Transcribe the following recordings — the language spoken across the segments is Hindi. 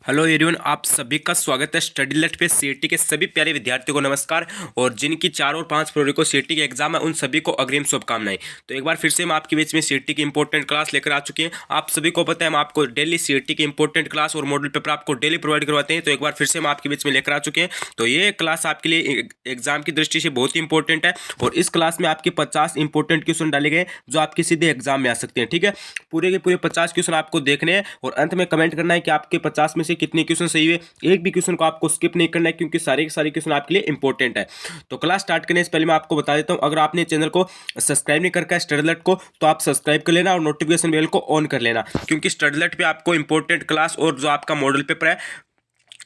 हेलो एवरीवन, आप सभी का स्वागत है स्टडी लेट पे। सीईटी के सभी प्यारे विद्यार्थियों को नमस्कार। और जिनकी 4 और 5 फरवरी को सीईटी के एग्जाम है उन सभी को अग्रिम शुभकामनाएं। तो एक बार फिर से हम आपके बीच में सीईटी की इंपॉर्टेंट क्लास लेकर आ चुके हैं। आप सभी को पता है हम आपको डेली सीईटी की इंपॉर्टेंट क्लास और मॉडल पेपर आपको डेली प्रोवाइड करवाते हैं। तो एक बार फिर से हम आपके बीच में लेकर आ चुके हैं। तो ये क्लास आपके लिए एग्जाम की दृष्टि से बहुत ही इंपॉर्टेंट है और इस क्लास में आपके 50 इंपॉर्टेंट क्वेश्चन डाले गए जो आपके सीधे एग्जाम में आ सकते हैं। ठीक है, पूरे के पूरे 50 क्वेश्चन आपको देखने हैं और अंत में कमेंट करना है कि आपके 50 में से कितने क्वेश्चन सही हुए। एक भी क्वेश्चन को आपको स्किप नहीं करना है क्योंकि सारे के सारे क्वेश्चन आपके लिए इंपॉर्टेंट है। तो क्लास स्टार्ट करने से पहले मैं आपको बता देता हूं, अगर आपने चैनल को सब्सक्राइब नहीं करके स्टडी अलर्ट को, तो आप सब्सक्राइब कर लेना और नोटिफिकेशन बेल को ऑन कर लेना, क्योंकि स्टडी अलर्ट पे आपको इंपॉर्टेंट क्लास और जो आपका मॉडल पेपर है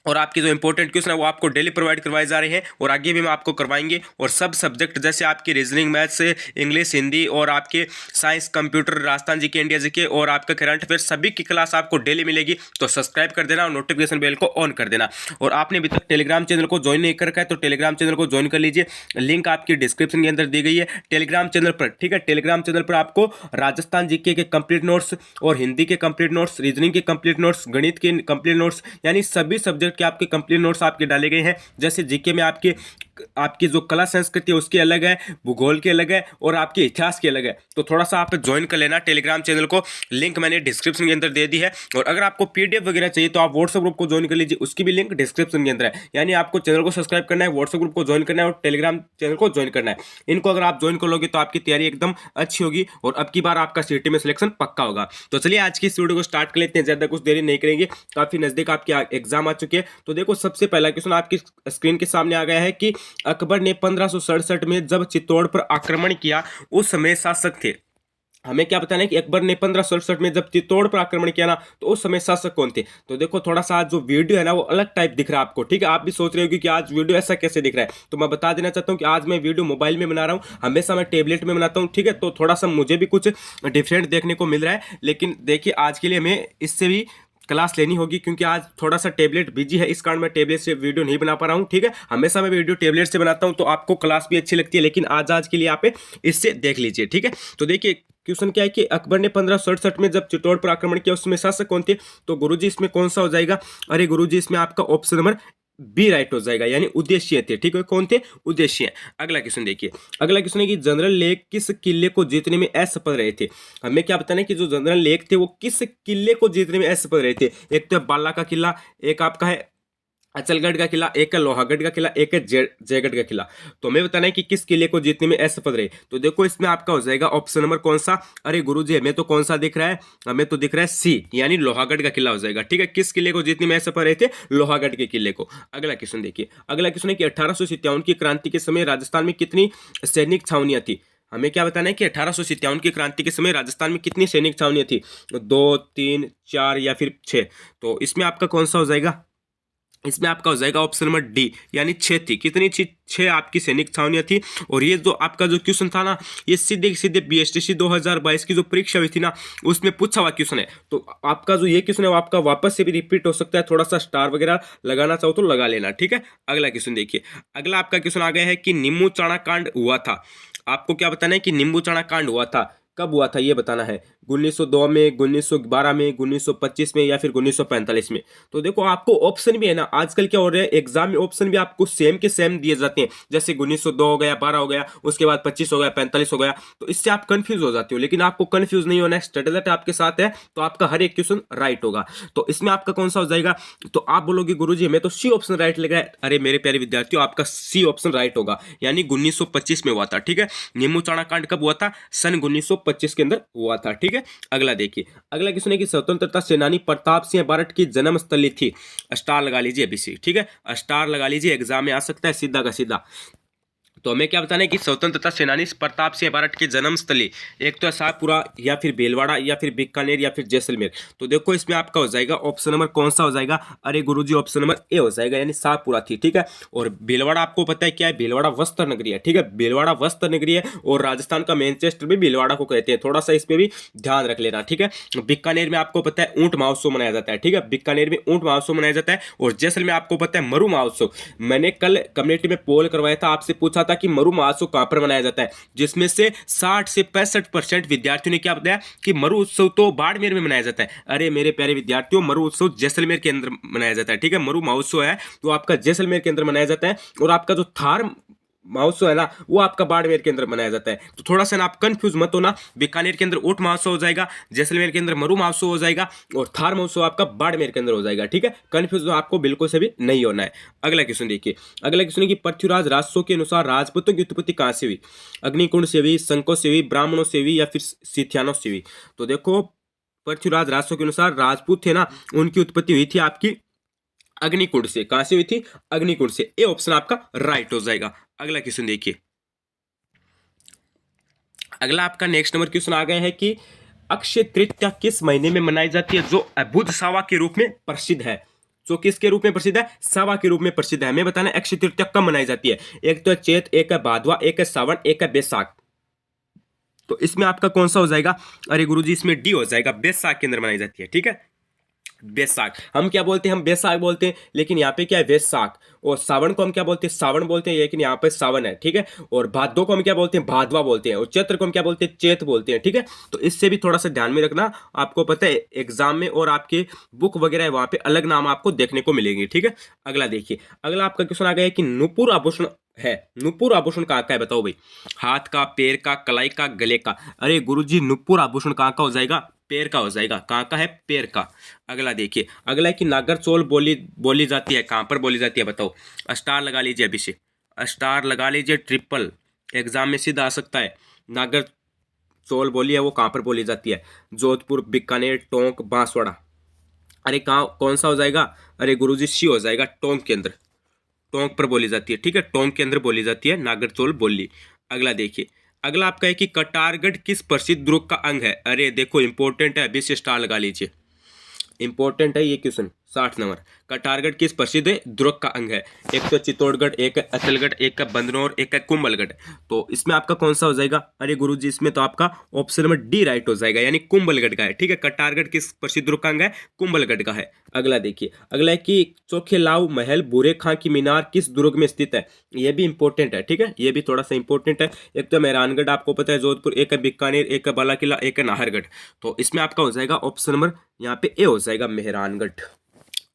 और आपके जो इंपॉर्टेंट क्वेश्चन है वो आपको डेली प्रोवाइड करवाए जा रहे हैं और आगे भी हम आपको करवाएंगे। और सब सब्जेक्ट जैसे आपकी रीजनिंग, मैथ्स, इंग्लिश, हिंदी और आपके science, computer, Rajasthan GK, India GK और आपका करंट अफेयर सभी की क्लास आपको डेली मिलेगी। तो सब्सक्राइब कर देना और नोटिफिकेशन बेल को ऑन कर देना। और आपने अभी तक टेलीग्राम चैनल को ज्वाइन नहीं कर रखा है तो टेलीग्राम चैनल को ज्वाइन कर लीजिए, लिंक आपकी डिस्क्रिप्शन के अंदर दी गई है टेलीग्राम चैनल पर। ठीक है, टेलीग्राम चैनल पर आपको राजस्थान जीके के कंप्लीट नोट्स और हिंदी के कंप्लीट नोट्स, रीजनिंग के कंप्लीट नोट्स, गणित के कंप्लीट नोट्स, यानी सभी सब्जेक्ट के आपके कंप्लीट नोट्स आपके डाले गए हैं। जैसे जीके में आपकी जो कला संस्कृति है उसकी अलग है, भूगोल के अलग है और आपके इतिहास के अलग है। तो थोड़ा सा आप ज्वाइन कर लेना टेलीग्राम चैनल को, लिंक मैंने डिस्क्रिप्शन के अंदर दे दी है। और अगर आपको पीडीएफ वगैरह चाहिए तो आप व्हाट्सएप ग्रुप को ज्वाइन कर लीजिए, उसकी भी लिंक डिस्क्रिप्शन के अंदर है। यानी आपको चैनल को सब्सक्राइब करना है, व्हाट्सएप ग्रुप को ज्वाइन करना है और टेलीग्राम चैनल को ज्वाइन करना है। इनको अगर आप ज्वाइन कर लोगे तो आपकी तैयारी एकदम अच्छी होगी और अब की बार आपका सीईटी में सिलेक्शन पक्का होगा। तो चलिए आज की इस वीडियो को स्टार्ट कर लेते हैं, ज्यादा कुछ देरी नहीं करेंगे, काफी नजदीक आपके एग्जाम आ चुके हैं। तो देखो, सबसे पहला क्वेश्चन आपकी स्क्रीन के सामने आ गया है कि अकबर ने 1567 में जब चित्तौड़ पर आक्रमण किया उस समय शासक थे। हमें क्या बताना है कि अकबर ने 1567 में जब चित्तौड़ पर आक्रमण किया ना तो उस समय शासक कौन थे। तो देखो, थोड़ा सा आज जो वीडियो है ना वो अलग टाइप दिख रहा है आपको। ठीक है, आप भी सोच रहे हो कि आज वीडियो ऐसा कैसे दिख रहा है, तो मैं बता देना चाहता हूं कि आज मैं वीडियो मोबाइल में बना रहा हूं, हमेशा मैं टेबलेट में बनाता हूं। ठीक है, तो थोड़ा सा मुझे भी कुछ डिफरेंट देखने को मिल रहा है, लेकिन देखिए आज के लिए हमें इससे भी क्लास लेनी होगी क्योंकि आज थोड़ा सा टेबलेट बिजी है, इस कारण मैं टेबलेट से वीडियो नहीं बना पा रहा हूँ। ठीक है, हमेशा मैं वीडियो टेबलेट से बनाता हूँ तो आपको क्लास भी अच्छी लगती है, लेकिन आज के लिए आप इससे देख लीजिए। ठीक है, तो देखिए क्वेश्चन क्या है कि अकबर ने 1567 में जब चित्तौड़ पर आक्रमण किया उसमें शासक कौन थे। तो गुरुजी इसमें कौन सा हो जाएगा? अरे गुरुजी, इसमें आपका ऑप्शन नंबर बी राइट हो जाएगा, यानी उद्देश्य थे। ठीक है, कौन थे? उद्देश्य। अगला क्वेश्चन देखिए, अगला क्वेश्चन है कि जनरल लेक किस किले को जीतने में असफल रहे थे। हमें क्या बताना है कि जो जनरल लेक थे वो किस किले को जीतने में असफल रहे थे। एक तो बाला का किला, एक आपका है अचलगढ़ का किला, एक है लोहागढ़ का किला, एक है जयगढ़ का किला। तो हमें बताना है कि किस किले को जीतने में असफल रहे। तो देखो इसमें आपका हो जाएगा ऑप्शन नंबर कौन सा? अरे गुरुजी, हमें तो कौन सा दिख रहा है? हमें तो दिख रहा है सी, यानी लोहागढ़ का किला हो जाएगा। ठीक है, किस किले को जीतने में असफल रहे थे? लोहागढ़ के किले को। अगला क्वेश्चन देखिए, अगला क्वेश्चन है कि 1857 की क्रांति के समय राजस्थान में कितनी सैनिक छावनियां थी। हमें क्या बताना है कि 1857 की क्रांति के समय राजस्थान में कितनी सैनिक छावनियां थी? 2, 3, 4 या फिर 6। तो इसमें आपका कौन सा हो जाएगा? इसमें आपका हो जाएगा ऑप्शन नंबर डी, यानी 6 थी। कितनी थी? 6 आपकी सैनिक छावनियां थी। और ये जो आपका जो क्वेश्चन था ना, ये सीधे सीधे बीएसटीसी 2022 की जो परीक्षा हुई थी ना उसमें पूछा हुआ क्वेश्चन है। तो आपका जो ये क्वेश्चन है वो आपका वापस से भी रिपीट हो सकता है, थोड़ा सा स्टार वगैरह लगाना चाहो तो लगा लेना। ठीक है, अगला क्वेश्चन देखिए, अगला आपका क्वेश्चन आ गया है कि नींबू चाणा कांड हुआ था। आपको क्या बताना है कि नींबू चाणा कांड हुआ था, कब हुआ था ये बताना है। 1902 में, 1912 में, 1925 में या फिर 1945 में। तो देखो आपको ऑप्शन भी है ना, आजकल क्या हो रहा है एग्जाम में ऑप्शन भी आपको सेम के सेम दिए जाते हैं। जैसे 1902 हो गया, 12 हो गया, उसके बाद 25 हो गया, 45 हो गया। तो इससे आप कंफ्यूज हो जाते हो, लेकिन आपको कंफ्यूज नहीं होना है, स्टडी अलर्ट आपके साथ है तो आपका हर एक क्वेश्चन राइट होगा। तो इसमें आपका कौन सा हो जाएगा? तो आप बोलोगे गुरुजी हमें तो सी ऑप्शन राइट लग रहा है। अरे मेरे प्यारे विद्यार्थियों, आपका सी ऑप्शन राइट होगा, यानी 1925 में हुआ था। ठीक है, नींबू चाणा कांड कब हुआ था? सन 1925 के अंदर हुआ था। ठीक है, अगला देखिए, अगला क्वेश्चन है कि स्वतंत्रता सेनानी प्रताप सिंह बारट की जन्म स्थली थी। स्टार लगा लीजिए अभी से। ठीक है, स्टार लगा लीजिए, एग्जाम में आ सकता है सीधा का सीधा। तो हमें क्या बताना है कि स्वतंत्रता सेनानी प्रताप सिंह बारट की जन्म स्थली एक तो शाहपुरा या फिर भीलवाड़ा या फिर बीकानेर या फिर जैसलमेर। तो देखो इसमें आपका हो जाएगा ऑप्शन नंबर कौन सा हो जाएगा? अरे गुरुजी, ऑप्शन नंबर ए हो जाएगा, यानी शाहपुरा थी। ठीक है, और भीलवाड़ा आपको पता है क्या है? भीलवाड़ा वस्त्र नगरी है। ठीक है, भीलवाड़ा वस्त्र नगरी है और राजस्थान का मैनचेस्टर भी भीलवाड़ा को कहते हैं, थोड़ा सा इस पे भी ध्यान रख लेना। ठीक है, बीकानेर में आपको पता है ऊंट महोत्सव मनाया जाता है। ठीक है, बीकानेर में ऊंट महोत्सव मनाया जाता है और जैसलमेर में आपको पता है मरु महोत्सव। मैंने कल कम्युनिटी में पोल करवाया था, आपसे पूछा था था कि मरु महोत्सव कहाँ पर मनाया जाता है, जिसमें से 60 से 65% विद्यार्थियों ने क्या बताया कि मरु उत्सव तो बाड़मेर में मनाया जाता है। अरे मेरे प्यारे विद्यार्थियों, मरु उत्सव जैसलमेर के अंदर मनाया जाता है। ठीक है, मरु महोत्सव है तो आपका जैसलमेर के अंदर मनाया जाता है, और आपका जो थार महोत्सव है ना वो आपका बाड़मेर के अंदर मनाया जाता है। तो थोड़ा सा ना आप कंफ्यूज मत होना, बीकानेर के अंदर ऊंट महोत्सव हो जाएगा, जैसलमेर के अंदर मरु महोत्सव हो जाएगा, और थार महोत्सव आपका बाड़मेर के अंदर हो जाएगा। ठीक है, कंफ्यूज आपको बिल्कुल से भी नहीं होना है। अगला क्वेश्चन देखिए, अगला क्वेश्चन है कि पृथ्वीराज राजसों के अनुसार राजपूतों की उत्पत्ति कहाँ से हुई? अग्निकुंड से हुई, शंको से हुई, ब्राह्मणों से हुई, या फिर सिथियानों से हुई? तो देखो, पृथ्वीराज राजसों के अनुसार राजपूत थे ना, उनकी उत्पत्ति हुई थी आपकी अग्निकुंड से। कहां से हुई थी? अग्निकुंड से। ए ऑप्शन आपका राइट हो जाएगा। अगला क्वेश्चन देखिए, अगला आपका नेक्स्ट नंबर क्वेश्चन आ गया है कि अक्षय तृतीया किस महीने में मनाई जाती है, जो बुध सावा के रूप में प्रसिद्ध है? जो किसके रूप में प्रसिद्ध है? सावा के रूप में प्रसिद्ध है। हमें बताना अक्षय तृतीया कब मनाई जाती है। एक तो है चैत, एक है भादवा, एक है सावन, एक है बैसाख। तो इसमें आपका कौन सा हो जाएगा? अरे गुरुजी, इसमें डी हो जाएगा, बैसाख के अंदर मनाई जाती है। ठीक है, बैसाख। हम क्या बोलते हैं? हम बैसाख बोलते हैं, लेकिन यहाँ पे क्या है? वैशाख। और सावन को हम क्या बोलते हैं? सावन बोलते हैं, लेकिन यहाँ पे सावन है। ठीक है, और भादो को हम क्या बोलते हैं? भादवा बोलते हैं, और चैत्र को हम क्या बोलते हैं? चैत बोलते हैं। ठीक है, तो इससे भी थोड़ा सा ध्यान में रखना। आपको पता है एग्जाम में और आपके बुक वगैरह है वहां पे अलग नाम आपको देखने को मिलेंगे। ठीक है, अगला देखिए, अगला आपका क्वेश्चन आ गया है कि नुपुर आभूषण है, नुपुर आभूषण कहाँ का है? बताओ भाई। हाथ का, पैर का, कलाई का, गले का? अरे गुरुजी, नुपुर आभूषण कहाँ का हो जाएगा? पैर का हो जाएगा। कहाँ का है? पैर का। अगला देखिए, अगला है कि नागरचौल बोली जाती है, कहाँ पर बोली जाती है? बताओ। स्टार लगा लीजिए अभी से, स्टार लगा लीजिए, ट्रिपल एग्जाम में सीधा आ सकता है। नागरचौल बोली है वो कहाँ पर बोली जाती है? जोधपुर, बीकानेर, टोंक, बांसवाड़ा। अरे कहाँ, कौन सा हो जाएगा? अरे गुरुजी, सी हो जाएगा, टोंक के अंदर। टोंक पर बोली जाती है। ठीक है, टोंक के अंदर बोली जाती है नागरचौल बोली। अगला देखिए, अगला आपका है कि कटारगढ़ किस प्रसिद्ध दुर्ग का अंग है? अरे देखो, इंपॉर्टेंट है, अभी से स्टार लगा लीजिए, इंपॉर्टेंट है ये क्वेश्चन। 60 नंबर, कटारगढ़ किस प्रसिद्ध दुर्ग का अंग है? एक तो चित्तौड़गढ़, एक है असलगढ़, एक है बंदनौर, एक है कुंभलगढ़। तो इसमें आपका कौन सा हो जाएगा? अरे गुरुजी, इसमें तो आपका ऑप्शन नंबर डी राइट हो जाएगा, यानी कुंभलगढ़ का है। ठीक है, कटारगढ़ किस प्रसिद्ध दुर्ग का अंग है? कुंभलगढ़ का है। अगला देखिए, अगला है कि चोखेलाव महल भूरे खां की मीनार किस दुर्ग में स्थित है? ये भी इंपॉर्टेंट है। ठीक है, ये भी थोड़ा सा इंपॉर्टेंट है। एक तो मेहरानगढ़ आपको पता है जोधपुर, एक है बीकानेर, एक है बाला किला, एक है नाहरगढ़। तो इसमें आपका हो जाएगा ऑप्शन नंबर यहाँ पे ए हो जाएगा, मेहरानगढ़।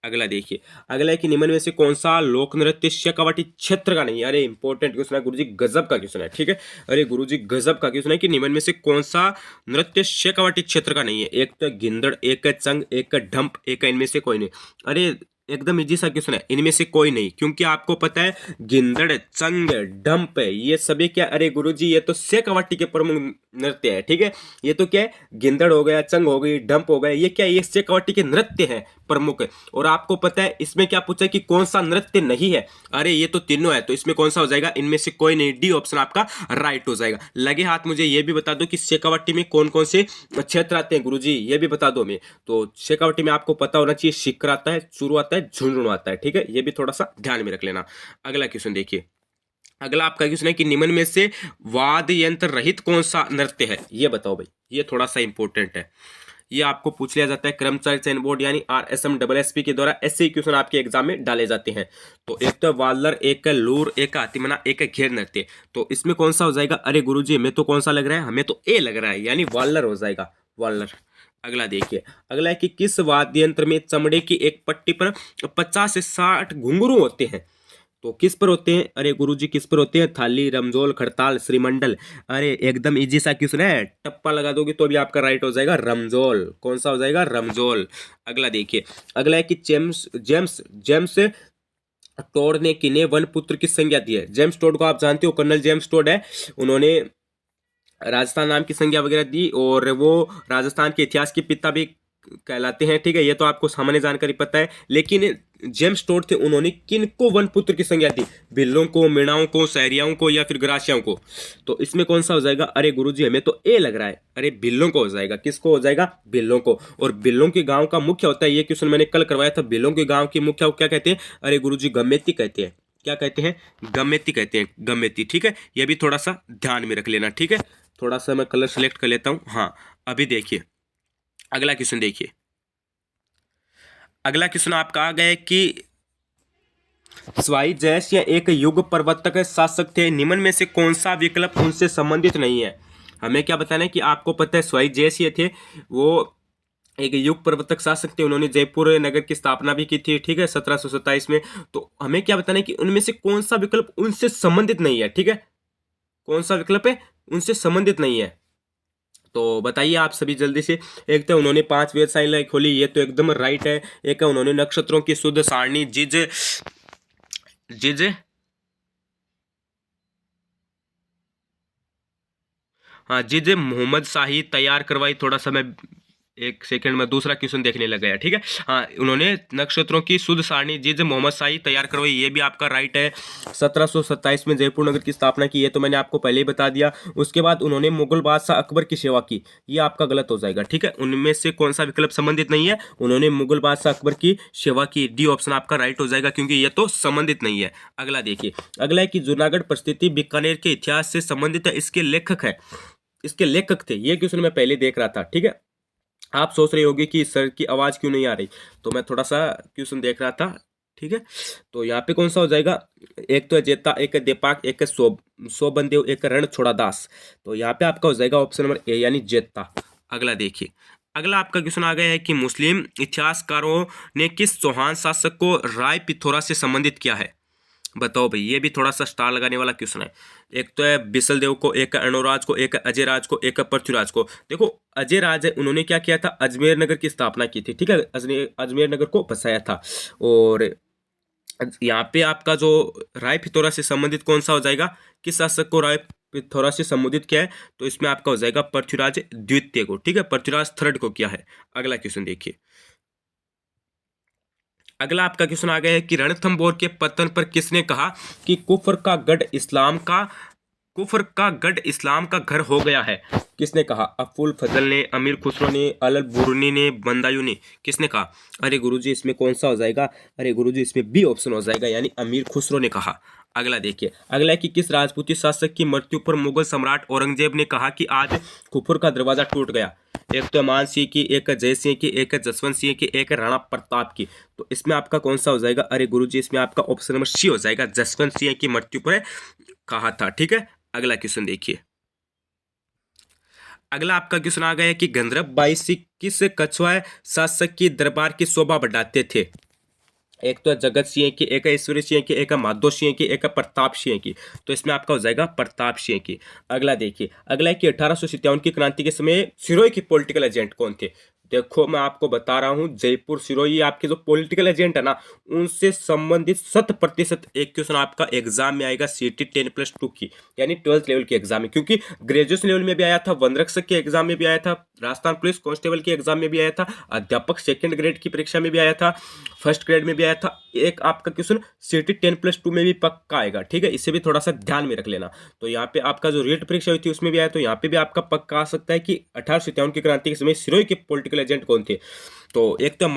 अगला देखिए, अगला है कि निम्न में से कौन सा लोक नृत्य शेखावाटी क्षेत्र का नहीं है? अरे इंपॉर्टेंट क्वेश्चन है गुरुजी, गजब का क्वेश्चन है। ठीक है, अरे गुरुजी गजब का क्वेश्चन है कि निम्न में से कौन सा नृत्य शेखावाटी क्षेत्र का नहीं है? एक तो गिंदड़, एक है चंग, एक है ढंप, एक है इनमें से कोई नहीं। अरे एकदम इजी सा क्वेश्चन है, इनमें से कोई नहीं, क्योंकि आपको पता है गिंदड़, चंग, डंप ये सभी क्या? अरे गुरुजी, ये तो शेखावाटी के प्रमुख नृत्य है। ठीक है, ये तो क्या है? गिंदड़ हो गया, चंग हो गई, डंप हो गया, ये क्या है? ये शेखावाटी के नृत्य है प्रमुख। और आपको पता है इसमें क्या पूछा है कि कौन सा नृत्य नहीं है? अरे ये तो तीनों है, तो इसमें कौन सा हो जाएगा? इनमें से कोई नहीं, डी ऑप्शन आपका राइट हो जाएगा। लगे हाथ मुझे ये भी बता दो कि शेखावाटी में कौन कौन से क्षेत्र आते हैं गुरुजी, ये भी बता दो मैं। तो शेखावाटी में आपको पता होना चाहिए, शिखर आता है, चूरू आता है, झुंझुनू आता है। ठीक है, ये भी थोड़ा सा ध्यान में रख लेना। अगला क्वेश्चन देखिए, अगला आपका क्वेश्चन है कि निम्न में से वाद्य यंत्र रहित कौन सा नृत्य है? ये बताओ भाई, ये थोड़ा सा इंपॉर्टेंट है, ये आपको पूछ लिया जाता है कर्मचारी चयन बोर्ड यानी RSM SSP के द्वारा। ऐसे ही क्वेश्चन आपके एग्जाम में डाले जाते हैं। तो एक तो वालर, एक है लूर, एक है हाथीमना, एक है घेर नृत्य। तो इसमें कौन सा हो जाएगा? अरे गुरुजी, हमें तो कौन सा लग रहा है? हमें तो ए लग रहा है, यानी वालर हो जाएगा, वालर। अगला देखिए, अगला है कि किस वाद्य यंत्र में चमड़े की एक पट्टी पर 50 से 60 घुंघरू होते हैं? तो किस पर होते हैं? अरे गुरुजी, किस पर होते हैं? थाली, रमजोल, खड़ताल, श्रीमंडल। अरे एकदम इजी सा क्वेश्चन है, टप्पा लगा दोगे तो भी आपका राइट हो जाएगा, रमजोल। कौन सा हो जाएगा? रमजोल। अगला देखिए, अगला है कि जेम्स जेम्स जेम्स टोड ने किन्हें वन पुत्र की संज्ञा दी है? जेम्स टोड को आप जानते हो, कर्नल जेम्स टोड है, उन्होंने राजस्थान नाम की संज्ञा वगैरह दी, और वो राजस्थान के इतिहास के पिता भी कहलाते हैं। ठीक है, ये तो आपको सामान्य जानकारी पता है, लेकिन जेम्स टोड थे, उन्होंने किनको वन पुत्र की संज्ञा दी? भिल्लों को, मीणाओं को, सहरियाओं को, या फिर ग्रासियाओं को? तो इसमें कौन सा हो जाएगा? अरे गुरुजी, हमें तो ए लग रहा है, अरे भिल्लों को हो जाएगा। किसको हो जाएगा? भिल्लों को। और भिल्लों के गांव का मुख्य होता है, ये क्वेश्चन मैंने कल करवाया था, भिल्लों के गांव के मुख्य क्या कहते हैं? अरे गुरुजी, गमेती कहते हैं। क्या कहते हैं? गमेती कहते हैं, गमेती। ठीक है, ये भी थोड़ा सा ध्यान में रख लेना। ठीक है, थोड़ा सा मैं कलर सेलेक्ट कर लेता हूं। हाँ, अभी देखिए, अगला क्वेश्चन देखिए, अगला क्वेश्चन आपका आ गया है कि स्वाई जैश या एक युग प्रवर्तक शासक थे, निम्न में से कौन सा विकल्प उनसे संबंधित नहीं है? हमें क्या बताना है कि आपको पता है स्वाई जैश ये थे, वो एक युग प्रवर्तक शासक थे, उन्होंने जयपुर नगर की स्थापना भी की थी, ठीक है, 1727 में। तो हमें क्या बताना है कि उनमें से कौन सा विकल्प उनसे संबंधित नहीं है, ठीक है, कौन सा विकल्प है उनसे संबंधित नहीं है। तो बताइए आप सभी जल्दी से। एक तो उन्होंने 5 वेधशालाएं खोली, ये तो एकदम राइट है। एक है उन्होंने नक्षत्रों की शुद्ध सारणी जिज जिज हाँ जिज मोहम्मद शाही तैयार करवाई। थोड़ा सा मैं एक सेकंड में दूसरा क्वेश्चन देखने लग गया, ठीक है। हाँ, उन्होंने नक्षत्रों की शुद्ध सारणी जिज मोहम्मद शाही तैयार करवाई, ये भी आपका राइट है। 1727 में जयपुर नगर की स्थापना की, ये तो मैंने आपको पहले ही बता दिया। उसके बाद उन्होंने मुगल बादशाह अकबर की सेवा की, ये आपका गलत हो जाएगा, ठीक है। उनमें से कौन सा विकल्प संबंधित नहीं है? उन्होंने मुगल बादशाह अकबर की सेवा की, डी ऑप्शन आपका राइट हो जाएगा, क्योंकि ये तो संबंधित नहीं है। अगला देखिए, अगला है कि जूनागढ़ परिस्थिति बीकानेर के इतिहास से संबंधित है, इसके लेखक है, इसके लेखक थे। ये क्वेश्चन मैं पहले देख रहा था, ठीक है। आप सोच रहे होगे कि सर की आवाज क्यों नहीं आ रही, तो मैं थोड़ा सा क्वेश्चन देख रहा था, ठीक है। तो यहाँ पे कौन सा हो जाएगा? एक तो है जेता, एक है देपाक, एक है सोबनदेव, एक है रणछोड़ा दास। तो यहाँ पे आपका हो जाएगा ऑप्शन नंबर ए यानी जेता। अगला देखिए, अगला आपका क्वेश्चन आ गया है कि मुस्लिम इतिहासकारों ने किस चौहान शासक को राय पिथौरा से संबंधित किया है? बताओ भाई, ये भी थोड़ा सा स्टार लगाने वाला क्वेश्चन है। एक तो है बिसल देव को, एक है अणुराज को, एक है अजय राज को, एक है पृथ्वीराज को। देखो अजय राज है, उन्होंने क्या किया था? अजमेर नगर की स्थापना की थी, ठीक है, अजमेर नगर को बसाया था। और यहाँ पे आपका जो राय पिथौरा से संबंधित कौन सा हो जाएगा? किस शासक को राय पिथौरा से संबोधित किया है? तो इसमें आपका हो जाएगा पृथ्वीराज द्वितीय को, ठीक है, पृथ्वीराज थर्ड को किया है। अगला क्वेश्चन देखिए, अगला आपका क्वेश्चन आ गया है कि रणथंभौर के पतन पर किसने कहा कि कुफर का गढ़ इस्लाम का घर हो गया है? किसने कहा? अफुल फजल ने, अमीर खुसरो ने, अल बुरनी ने, बंदायू ने? किसने कहा? अरे गुरुजी, इसमें कौन सा हो जाएगा? अरे गुरुजी, इसमें बी ऑप्शन हो जाएगा, यानी अमीर खुसरो ने कहा। अगला देखिए, अगला है कि किस राजपूती शासक की मृत्यु पर मुगल सम्राट औरंगजेब ने कहा कि आज कुफर का दरवाजा टूट गया? एक तो मान सिंह की, एक जय सिंह की, एक जसवंत सिंह की, एक राणा प्रताप की। तो इसमें आपका कौन सा हो जाएगा? अरे गुरुजी, इसमें आपका ऑप्शन नंबर सी हो जाएगा, जसवंत सिंह की मृत्यु पर कहा था, ठीक है। अगला क्वेश्चन देखिए, अगला आपका क्वेश्चन आ गया है कि गंधर्व बाईसी किस कछुआ शासक की दरबार की शोभा बढ़ाते थे? एक तो है जगत सिंह की, एक है ईश्वरी सिंह की, एक है माधो सिंह की, एक है प्रताप सिंह की। तो इसमें आपका हो जाएगा प्रताप सिंह की। अगला देखिए, अगला है कि 1857 की क्रांति के समय सिरोही के पॉलिटिकल एजेंट कौन थे? देखो मैं आपको बता रहा हूं, जयपुर सिरोही आपके जो पॉलिटिकल एजेंट है ना, उनसे संबंधित 100% एक क्वेश्चन आपका एग्जाम में आएगा, सीटी 10+2 की, यानी 12th लेवल के एग्जाम में। क्योंकि ग्रेजुएशन लेवल में भी आया था, वन रक्षक के एग्जाम में भी आया था, राजस्थान पुलिस कांस्टेबल के एग्जाम में भी आया था, अध्यापक सेकंड ग्रेड की परीक्षा में भी आया था, फर्स्ट ग्रेड में भी आया था। एक आपका क्वेश्चन सीटी 10+2 में भी पक्का आएगा, ठीक है, इसे भी थोड़ा सा ध्यान में रख लेना। तो यहाँ पे आपका जो रेट परीक्षा हुई थी उसमें भी आया, तो यहाँ पे भी आपका पक्का आ सकता है कि 1857 की क्रांति के समय सिरोही के पॉलिटिकल एजेंट कौन थे? तो एक तो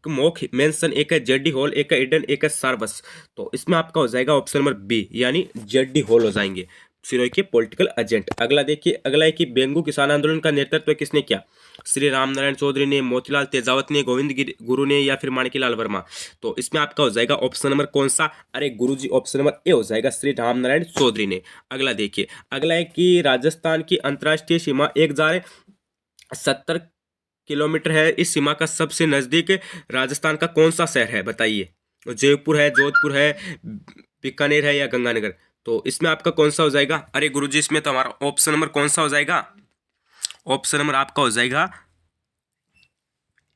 मोक मेंशन, एक है जेडी हॉल, एक है इडन, एक है सार्वस। तो इसमें आपका हो जाएगा ऑप्शन नंबर बी, यानी जेडी हॉल हो जाएंगे सिरोही के पॉलिटिकल एजेंट। अगला देखिए, अगला है कि बेंगू किसान आंदोलन का नेतृत्व किसने किया? श्री रामनारायण चौधरी ने, मोतीलाल तेजावत ने, गोविंद गुरु ने, या फिर माणिकीलाल वर्मा? तो इसमें आपका हो जाएगा ऑप्शन नंबर कौन सा? अरे गुरुजी, ऑप्शन नंबर ए हो जाएगा, श्री रामनारायण चौधरी ने। अगला देखिए, अगला है कि राजस्थान की अंतर्राष्ट्रीय सीमा 1070 किलोमीटर है, इस सीमा का सबसे नजदीक राजस्थान का कौन सा शहर है? बताइए। जयपुर है, जोधपुर है, बीकानेर है, या गंगानगर? तो इसमें आपका कौन सा हो जाएगा? अरे गुरुजी, इसमें तो हमारा ऑप्शन नंबर कौन सा हो जाएगा? ऑप्शन नंबर आपका हो जाएगा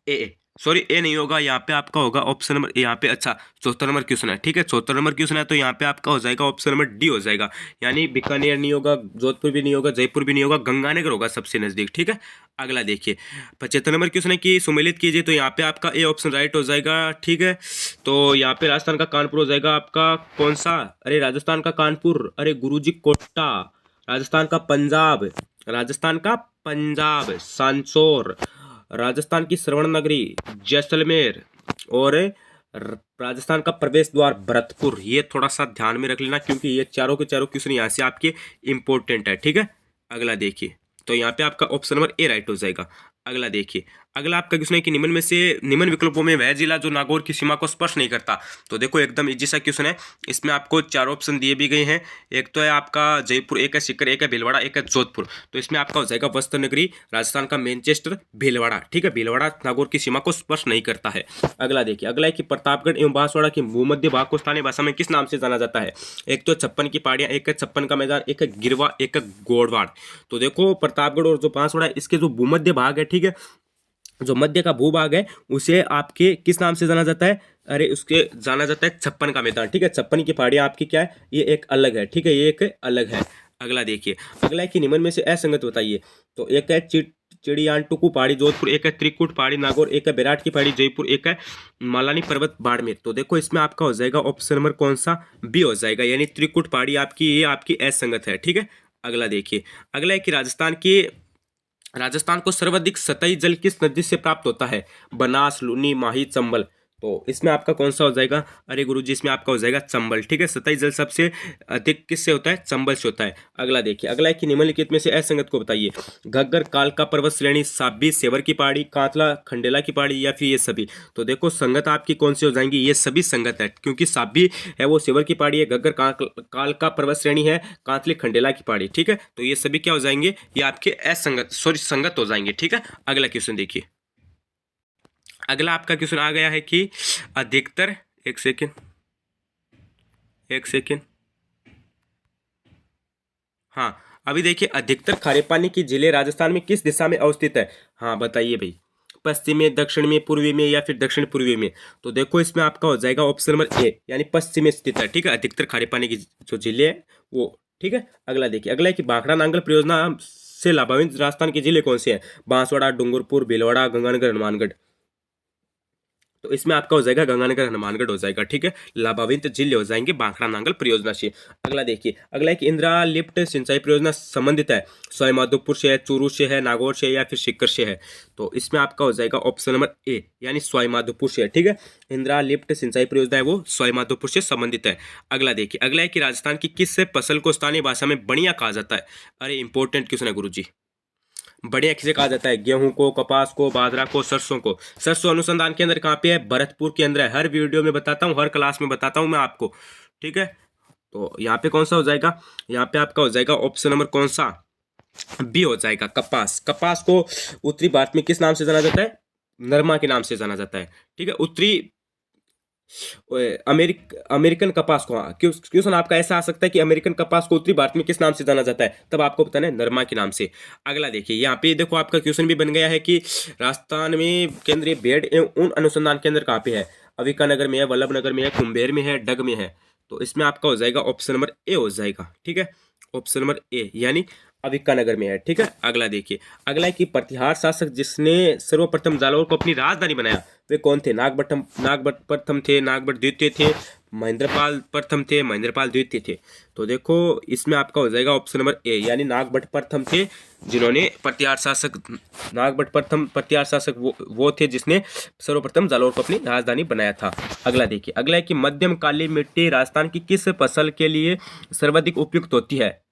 ए, सॉरी ए नहीं होगा, यहाँ पे आपका होगा ऑप्शन नंबर, यहाँ पे अच्छा 74 नंबर क्वेश्चन है, ठीक है, 74 नंबर क्वेश्चन है, तो यहाँ पे आपका हो जाएगा ऑप्शन नंबर डी हो जाएगा, यानी बीकानेर नहीं होगा, जोधपुर भी नहीं होगा, जयपुर भी नहीं होगा, गंगानगर होगा सबसे नजदीक, ठीक है। अगला देखिए, 75 नंबर क्वेश्चन है कि सुमेलित कीजिए, तो यहाँ पे आपका ए ऑप्शन राइट हो जाएगा, ठीक है। तो यहाँ पे राजस्थान का कानपुर हो जाएगा आपका कौन सा? अरे राजस्थान का कानपुर, अरे गुरुजी कोटा, राजस्थान का पंजाब, राजस्थान का पंजाब सांसौर, राजस्थान की स्वर्ण नगरी जैसलमेर, और राजस्थान का प्रवेश द्वार भरतपुर। ये थोड़ा सा ध्यान में रख लेना, क्योंकि ये चारों के चारों क्वेश्चन यहाँ से आपके इंपॉर्टेंट है, ठीक है। अगला देखिए, तो यहाँ पे आपका ऑप्शन नंबर ए राइट हो जाएगा। अगला देखिए, अगला आपका क्वेश्चन है कि निम्न विकल्पों में वह जिला जो नागौर की सीमा को स्पर्श नहीं करता। तो देखो एकदम इजी सा क्वेश्चन है, इसमें आपको 4 ऑप्शन दिए भी गए हैं। एक तो है आपका जयपुर, एक है सीकर, एक है भीलवाड़ा, एक है जोधपुर। तो इसमें आपका हो जाएगा वस्त्र नगरी, राजस्थान का मैनचेस्टर, भीलवाड़ा। ठीक है, भीलवाड़ा नागौर की सीमा को स्पर्श नहीं करता है। अगला देखिए, अगला है कि प्रतापगढ़ एवं बांसवाड़ा के भूमध्य भाग को स्थानीय भाषा में किस नाम से जाना जाता है। एक तो 56 की पहाड़ियां, एक है 56 का मैदान, एक है गिरवा, एक है गोड़वाड़। तो देखो प्रतापगढ़ और जो बांसवाड़ा इसके जो भूमध्य भाग है, ठीक है, जो मध्य का भूभाग है उसे आपके किस नाम से जाना जाता है, अरे उसके जाना जाता है 56 का मैदान। ठीक है, 56 की पहाड़ियां आपकी क्या है, ये एक अलग है। ठीक है, ये एक अलग है। अगला देखिए, अगला है कि निम्न में से असंगत बताइए। तो एक है चिड़ियानटुकू पहाड़ी जोधपुर, एक है त्रिकुट पहाड़ी नागौर, एक है बैराट की पहाड़ी जयपुर, एक है मालानी पर्वत बाड़मेर। तो देखो इसमें आपका हो जाएगा ऑप्शन नंबर कौन सा, बी हो जाएगा, यानी त्रिकुट पहाड़ी आपकी ये आपकी असंगत है। ठीक है, अगला देखिए, अगला है कि राजस्थान को सर्वाधिक सतही जल किस नदी से प्राप्त होता है, बनास, लूनी, माही, चंबल। तो इसमें आपका कौन सा हो जाएगा, अरे गुरुजी इसमें आपका हो जाएगा चंबल। ठीक है, सतही जल सबसे अधिक किससे होता है, चंबल से होता है। अगला देखिए, अगला है कि निम्नलिखित में से असंगत को बताइए। घग्गर, कालका पर्वत श्रेणी, साबी, सेवर की पहाड़ी, कांतला, खंडेला की पहाड़ी, या फिर ये सभी। तो देखो संगत आपकी कौन सी हो जाएंगी, ये सभी संगत है, क्योंकि साबी है वो सेवर की पहाड़ी है, घग्गर कालका पर्वत श्रेणी है, कांतली खंडेला की पहाड़ी। ठीक है, तो ये सभी क्या हो जाएंगे, ये आपके असंगत संगत हो जाएंगे। ठीक है, अगला क्वेश्चन देखिए, अगला आपका क्वेश्चन आ गया है कि अधिकतर, एक सेकेंड, हाँ अभी देखिए, अधिकतर खारे पानी की झीलें राजस्थान में किस दिशा में अवस्थित है। हाँ बताइए भाई, पश्चिम में, दक्षिण में, पूर्वी में, या फिर दक्षिण पूर्वी में। तो देखो इसमें आपका हो जाएगा ऑप्शन नंबर ए, यानी पश्चिम में स्थित है। ठीक है, अधिकतर खारे पानी की जो झीलें हैं वो। ठीक है, अगला देखिए, अगला है कि भाखड़ा नांगल परियोजना से लाभान्वित राजस्थान की जिले कौन से हैं, बांसवाड़ा, डूंगरपुर, भीलवाड़ा, गंगानगर, हनुमानगढ़। तो इसमें आपका हो जाएगा गंगानगर, हनुमानगढ़ हो जाएगा। ठीक है, लाभान्वित जिले हो जाएंगे भाखड़ा नांगल परियोजना से। अगला देखिए, अगला है कि इंदिरा लिफ्ट सिंचाई परियोजना संबंधित है सवाईमाधोपुर से है, चूरू से है, नागौर से, या फिर सीकर से है। तो इसमें आपका हो जाएगा ऑप्शन नंबर ए, यानी सवाईमाधोपुर से है। ठीक है, इंदिरा लिफ्ट सिंचाई परियोजना है वो सवाईमाधोपुर से संबंधित है। अगला देखिए, अगला है कि राजस्थान की किस फसल को स्थानीय भाषा में बढ़िया कहा जाता है। अरे इंपॉर्टेंट क्वेश्चन है गुरुजी, बढ़िया किसे कहा जाता है, गेहूं को, कपास को, बाजरा को, सरसों को। सरसों अनुसंधान केंद्र कहाँ पे है, भरतपुर के अंदर है। हर वीडियो में बताता हूँ, हर क्लास में बताता हूँ मैं आपको। ठीक है, तो यहाँ पे कौन सा हो जाएगा, यहाँ पे आपका हो जाएगा ऑप्शन नंबर कौन सा, बी हो जाएगा, कपास। कपास को उत्तरी भारत में किस नाम से जाना जाता है, नरमा के नाम से जाना जाता है। ठीक है, उत्तरी अमेरिकन कपास को, क्वेश्चन आपका ऐसा आ सकता है कि अमेरिकन कपास को उत्तरी भारत में किस नाम से जाना जाता है, तब आपको बताना है नरमा के नाम से। अगला देखिए, यहाँ पे देखो आपका क्वेश्चन भी बन गया है कि राजस्थान में केंद्रीय भेड़ एवं ऊन अनुसंधान केंद्र कहाँ पे है, अविकानगर में है, वल्लभनगर में है, कुंभेर में है, डग में है। तो इसमें आपका हो जाएगा ऑप्शन नंबर ए हो जाएगा। ठीक है, ऑप्शन नंबर ए यानी अविकानगर में है। ठीक है, अगला देखिए, अगला है कि प्रतिहार शासक जिसने सर्वप्रथम जालौर को अपनी राजधानी बनाया वे कौन थे, नागभट्ट प्रथम थे, नागभट्ट द्वितीय थे, महेंद्रपाल प्रथम थे, महेंद्रपाल द्वितीय थे। तो देखो इसमें आपका हो जाएगा ऑप्शन नंबर ए, यानी नागभट्ट प्रथम थे जिन्होंने प्रतिहार शासक, नागभट्ट प्रथम प्रतिहार शासक वो थे जिसने सर्वप्रथम जालौर को अपनी राजधानी बनाया था। अगला देखिए, अगला है कि मध्यम काली मिट्टी राजस्थान की किस फसल के लिए सर्वाधिक उपयुक्त होती है।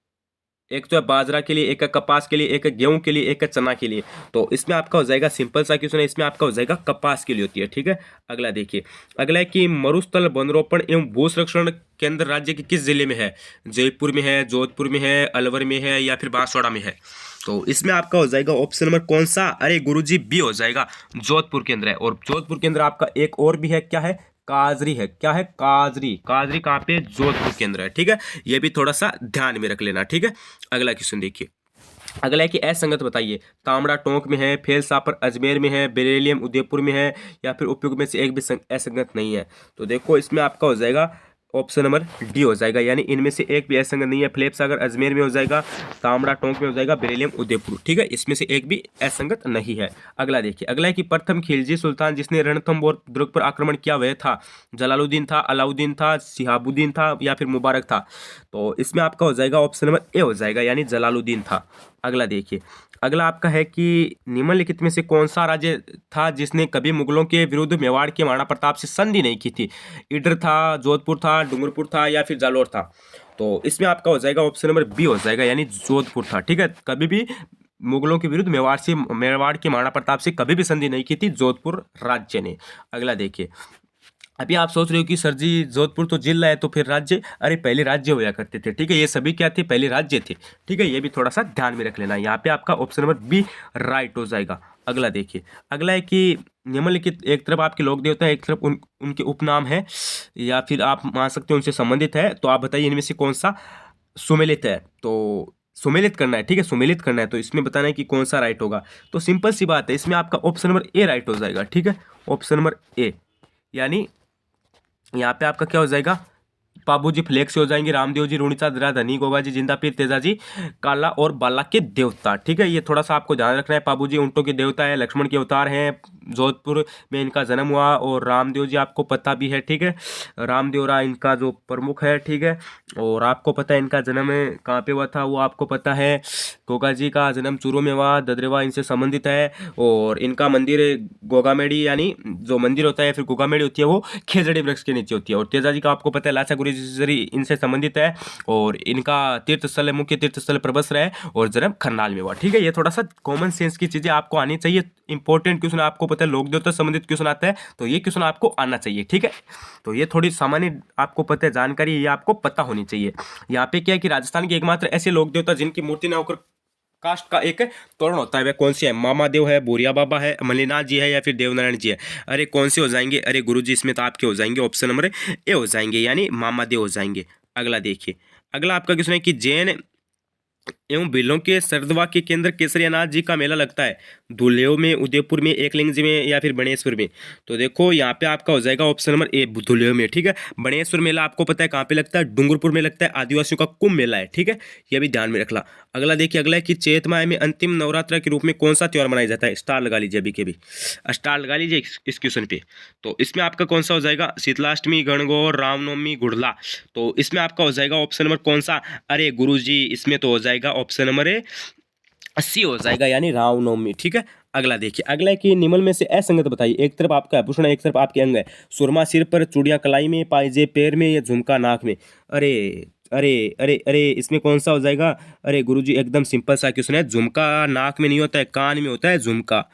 एक तो है बाजरा के लिए, एक है कपास के लिए, एक है गेहूं के लिए, एक है चना के लिए। तो इसमें आपका हो जाएगा सिंपल सा क्वेश्चन है, इसमें आपका हो जाएगा कपास के लिए होती है। ठीक है, अगला देखिए, अगला है कि मरुस्थल वनरोपण एवं भू संरक्षण केंद्र राज्य के किस जिले में है, जयपुर में है, जोधपुर में है, अलवर में है, या फिर बांसवाड़ा में है। तो इसमें आपका हो जाएगा ऑप्शन नंबर कौन सा, अरे गुरुजी बी हो जाएगा, जोधपुर के अंदर है। और जोधपुर के अंदर आपका एक और भी है, क्या है, काजरी है। क्या है, काजरी। काजरी कहाँ पे, जोधपुर के अंदर है। ठीक है, ये भी थोड़ा सा ध्यान में रख लेना। ठीक है, अगला क्वेश्चन देखिए, अगला है कि असंगत बताइए। तांबड़ा टोंक में है, फेल सापर अजमेर में है, बेरेलियम उदयपुर में है, या फिर उपयुक्त में से एक भी असंगत नहीं है। तो देखो इसमें आपका हो जाएगा ऑप्शन नंबर डी हो जाएगा, यानी इनमें से एक भी असंगत नहीं है। फ्लेप सागर अजमेर में हो जाएगा, तांबड़ा टोंक में हो जाएगा, बेरेलियम उदयपुर। ठीक है, इसमें से एक भी असंगत नहीं है। अगला देखिए, अगला है कि प्रथम खिलजी सुल्तान जिसने रणथंभ और दुर्ग पर आक्रमण किया वह था, जलालुद्दीन था, अलाउद्दीन था, शिहाबुद्दीन था, या फिर मुबारक था। तो इसमें आपका हो जाएगा ऑप्शन नंबर ए हो जाएगा, यानी जलालुद्दीन था। अगला देखिए, अगला आपका है कि निम्नलिखित में से कौन सा राज्य था जिसने कभी मुगलों के विरुद्ध मेवाड़ के महाराणा प्रताप से संधि नहीं की थी, इडर था, जोधपुर था, डूंगरपुर था, या फिर जालौर था। तो इसमें आपका हो जाएगा ऑप्शन नंबर बी हो जाएगा, यानी जोधपुर था। ठीक है, कभी भी मुगलों के विरुद्ध मेवाड़ के महाराणा प्रताप से कभी भी संधि नहीं की थी जोधपुर राज्य ने। अगला देखिए, अभी आप सोच रहे हो कि सर जी जोधपुर तो जिला है तो फिर राज्य, अरे पहले राज्य होया करते थे, ठीक है, ये सभी क्या थे, पहले राज्य थे, ठीक है, ये भी थोड़ा सा ध्यान में रख लेना। यहाँ पे आपका ऑप्शन नंबर बी राइट हो जाएगा। अगला देखिए, अगला है कि निम्नलिखित, एक तरफ आपके लोक देवता है, एक तरफ उनके उपनाम है या फिर आप मान सकते हो उनसे संबंधित है, तो आप बताइए इनमें से कौन सा सुमेलित है। तो सुमेलित करना है, ठीक है, सुमेलित करना है, तो इसमें बताना है कि कौन सा राइट होगा। तो सिंपल सी बात है, इसमें आपका ऑप्शन नंबर ए राइट हो जाएगा, ठीक है, ऑप्शन नंबर ए, यानी यहाँ पे आपका क्या हो जाएगा, पाबू जी फ्लेक्स हो जाएंगे, रामदेव जी, रूणीचा धनी, गोगा जी, जिंदा पीर, तेजा जी काला और बाला के देवता, ठीक है, ये थोड़ा सा आपको ध्यान रखना है। पाबू जी ऊंटों के देवता है, लक्ष्मण के अवतार हैं, जोधपुर में इनका जन्म हुआ, और रामदेव जी आपको पता भी है, ठीक है, रामदेव राय इनका जो प्रमुख है, ठीक है, और आपको पता है इनका जन्म कहाँ पे हुआ था वो आपको पता है। गोगा जी का जन्म चूरू में हुआ, ददरेवा इनसे संबंधित है, और इनका मंदिर गोगामेड़ी, यानी जो मंदिर होता है फिर गोगामेड़ी होती है वो खेजड़ी वृक्ष के नीचे होती है। और तेजा जी का आपको पता है लाचा गुरेजरी इनसे संबंधित है, और इनका तीर्थ स्थल है, मुख्य तीर्थ स्थल प्रबस्त्र है, और जन्म खन्नाल में हुआ, ठीक है, ये थोड़ा सा कॉमन सेंस की चीजें आपको आनी चाहिए। इंपॉर्टेंट क्वेश्चन आपको पता है लोक देवता संबंधित क्वेश्चन आता है, तो ये क्वेश्चन आपको आना चाहिए, ठीक है, तो ये थोड़ी सामान्य आपको पता है जानकारी, ये आपको पता होनी चाहिए। यहाँ पे क्या है कि राजस्थान के एकमात्र ऐसे लोक देवता जिनकी मूर्ति ना होकर कास्ट का एक तोरण होता है, वह कौन सी है, मामा देव है, बोरिया बाबा है, मलिनाथ जी है, या फिर देवनारायण जी है। अरे कौन से हो जाएंगे, अरे गुरुजी इसमें तो आपके हो जाएंगे ऑप्शन नंबर ए हो जाएंगे, यानी मामा देव हो जाएंगे। अगला देखिए, अगला आपका क्वेश्चन है कि जैन एवं भीलों के सरदवा के केंद्र केसरियानाथ जी का मेला लगता है धुलेव में, उदयपुर में, एकलिंग जी में, या फिर बणेश्वर में। तो देखो यहाँ पे आपका हो जाएगा ऑप्शन नंबर ए धुलेव में, ठीक है। बणेश्वर मेला आपको पता है कहाँ पे लगता है, डूंगरपुर में लगता है, आदिवासियों का कुंभ मेला है, ठीक है, ये भी ध्यान में रखना। अगला देखिए, अगला है कि चैत माह में अंतिम नवरात्र के रूप में कौन सा त्यौहार मनाया जाता है, स्टार लगा लीजिए, अभी के भी स्टार लगा लीजिए इस क्वेश्चन पे। तो इसमें आपका कौन सा हो जाएगा, शीतलाष्टमी, गणगौर, रामनवमी, गुड़ला। तो इसमें आपका हो जाएगा ऑप्शन नंबर कौन सा, अरे गुरुजी इसमें तो हो जाएगा ऑप्शन नंबर 80 हो जाएगा, यानी रामनवमी, ठीक है। अगला देखिए, अगला है कि निम्न में से असंगत बताइए, एक तरफ आपका आभूषण है, एक तरफ आपके अंग है, सुरमा सिर पर, चूड़ियां कलाई में, पायजे पैर में, या झुमका नाक में। अरे अरे अरे अरे इसमें कौन सा हो जाएगा, अरे गुरुजी एकदम सिंपल सा क्वेश्चन है, झुमका नाक में नहीं होता है, कान में होता है झुमका,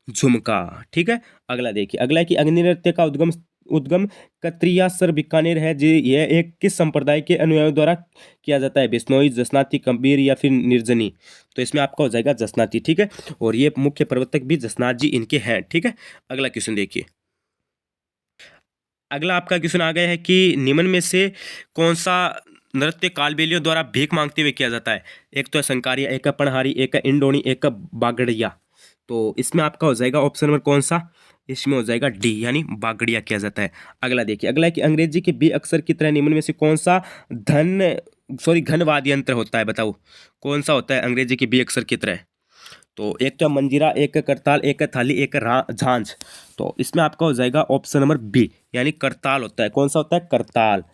झुमका, ठीक है। अगला देखिए, अगला है कि अग्नि नृत्य का उद्गम उद्गम कत्रियासर बीकानेर है जी, यह एक किस संप्रदाय के अनुयायियों द्वारा किया जाता है, बिश्नोई, जसनाती, कबीर, या फिर निर्जनी। तो इसमें आपका हो जाएगा जसनाती, ठीक है, और ये मुख्य प्रवर्तक भी जसनाथ जी इनके हैं, ठीक है। अगला क्वेश्चन देखिए, अगला आपका क्वेश्चन आ गया है कि निम्न में से कौन सा नृत्य कालबेलियों द्वारा भीख मांगते हुए किया जाता है, एक तो है संकारिया, एक है पणहारी, एक है इंडोनी, एक है बागड़िया। तो इसमें आपका हो जाएगा ऑप्शन नंबर कौन सा, इसमें हो जाएगा डी, यानी बागड़िया किया जाता है। अगला देखिए, अगला है कि अंग्रेजी के बी अक्षर की तरह निम्न में से कौन सा घन वाद्य यंत्र होता है, बताओ कौन सा होता है अंग्रेजी के बी अक्षर की तरह। तो एक तो मंजीरा, एक करताल, एक थाली, एक झांझ। तो इसमें आपका हो जाएगा ऑप्शन नंबर बी, यानी करताल होता है, कौन सा होता है, करताल।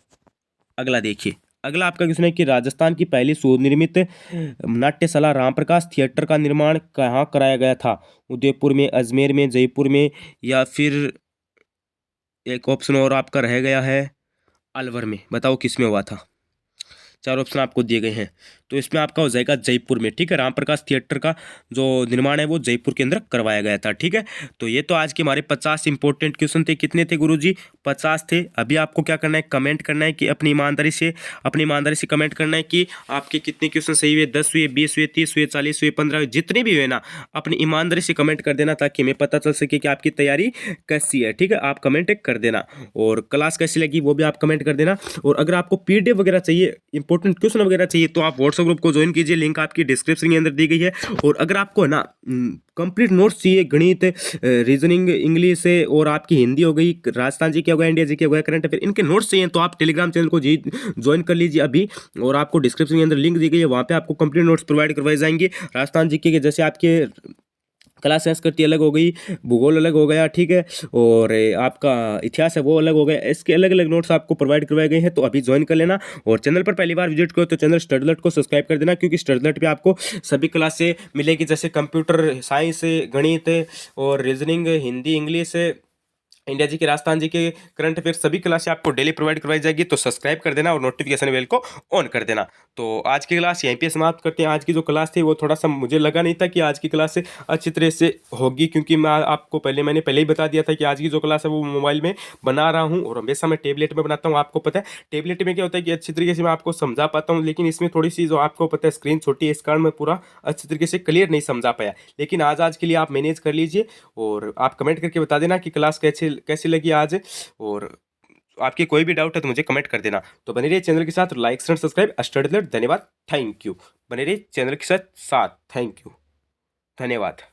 अगला देखिए, अगला आपका क्वेश्चन है कि राजस्थान की पहली सुनिर्मित नाट्यशाला रामप्रकाश थिएटर का निर्माण कहाँ कराया गया था, उदयपुर में, अजमेर में, जयपुर में, या फिर एक ऑप्शन और आपका रह गया है अलवर में। बताओ किस में हुआ था, चार ऑप्शन आपको दिए गए हैं, तो इसमें आपका हो जाएगा जयपुर में, ठीक है। रामप्रकाश थिएटर का जो निर्माण है वो जयपुर के अंदर करवाया गया था, ठीक है। तो ये तो आज के हमारे 50 इंपॉर्टेंट क्वेश्चन थे, कितने थे गुरुजी, 50 थे। अभी आपको क्या करना है, कमेंट करना है कि अपनी ईमानदारी से कमेंट करना है कि आपके कितने क्वेश्चन सही हुए, 10 हुए, 20 हुए, 30 हुए, 40 हुए, 15 हुए, जितने भी हुए ना, अपनी ईमानदारी से कमेंट कर देना, ताकि हमें पता चल सके कि आपकी तैयारी कैसी है, ठीक है। आप कमेंट कर देना, और क्लास कैसी लगी वो भी आप कमेंट कर देना। और अगर आपको पीडीएफ वगैरह चाहिए, इंपॉर्टेंट क्वेश्चन वगैरह चाहिए, तो आप व्हाट्सएप ग्रुप को ज्वाइन कीजिए, लिंक आपकी डिस्क्रिप्शन के अंदर दी गई है। और अगर आपको ना कंप्लीट नोट्स चाहिए, गणित, रीजनिंग, इंग्लिश से, और आपकी हिंदी हो गई, राजस्थान जी के हो गया, इंडिया जी के हो गया, करंट अफेयर, इनके नोट्स चाहिए, तो आप टेलीग्राम चैनल को ज्वाइन कर लीजिए अभी। और आपको डिस्क्रिप्शन के अंदर लिंक दी गई है, वहाँ पे आपको कंप्लीट नोट्स प्रोवाइड करवाए जाएंगे। राजस्थान जी के जैसे आपके कला संस्कृति अलग हो गई, भूगोल अलग हो गया, ठीक है, और आपका इतिहास है वो अलग हो गया, इसके अलग अलग नोट्स आपको प्रोवाइड करवाए गए हैं, तो अभी ज्वाइन कर लेना। और चैनल पर पहली बार विजिट करो तो चैनल स्टडीलर्ट को सब्सक्राइब कर देना, क्योंकि स्टडीलर्ट पे आपको सभी क्लासें मिलेगी, जैसे कंप्यूटर साइंस, गणित, और रीजनिंग, हिंदी, इंग्लिश, इंडिया जी के, राजस्थान जी के करंट अफेयर सभी क्लासें आपको डेली प्रोवाइड करवाई जाएगी, तो सब्सक्राइब कर देना और नोटिफिकेशन बेल को ऑन कर देना। तो आज की क्लास यहीं पे समाप्त करते हैं। आज की जो क्लास थी वो थोड़ा सा मुझे लगा नहीं था कि आज की क्लास अच्छी तरह से होगी, क्योंकि मैं आपको मैंने पहले ही बता दिया था कि आज की जो क्लास है वो मोबाइल में बना रहा हूँ और हमेशा मैं टेबलेट में बनाता हूँ। आपको पता है टेबलेट में क्या होता है कि अच्छी तरीके से मैं आपको समझा पाता हूँ, लेकिन इसमें थोड़ी सी जो आपको पता है स्क्रीन छोटी है, इस कारण मैं पूरा अच्छी तरीके से क्लियर नहीं समझा पाया। लेकिन आज के लिए आप मैनेज कर लीजिए और आप कमेंट करके बता देना कि क्लास कैसी लगी आज, और आपकी कोई भी डाउट है तो मुझे कमेंट कर देना। तो बने रहिए चैनल के साथ, like and subscribe study alert. धन्यवाद, थैंक यू। बने रहिए चैनल के साथ थैंक यू, धन्यवाद।